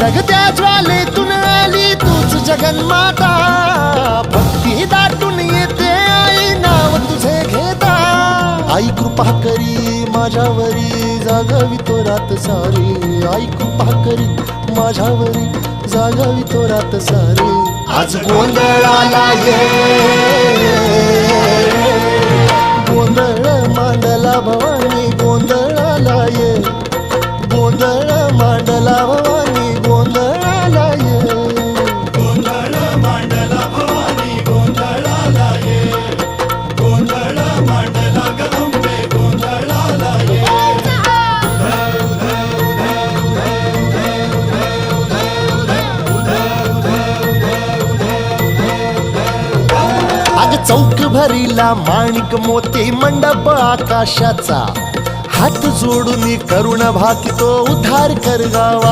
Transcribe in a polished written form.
जगत्या ज्वालेतून आली तूच जगन्माता, भक्ती दाटून येते आई नाव तुझे घेता. आई कृपा करी माझ्यावरी जागावी तो रात सारी, आई कृपा करी माझ्यावरी जागावी तो रात सारी. आज गोंधळाला ये, गोंधळ मांडला भवानी गोंधळाला ये, गोंधळ मांडला भवानी गोंधळाला ये. गोंधळ मांडला भवानी गोंधळाला ये, गोंधळ मांडला गंगे गोंधळाला ये. अग चौक भरीला माणिक मोती मंडप आकाशाचा, हात जोडून करुण भाकितो उद्धार कर गावा.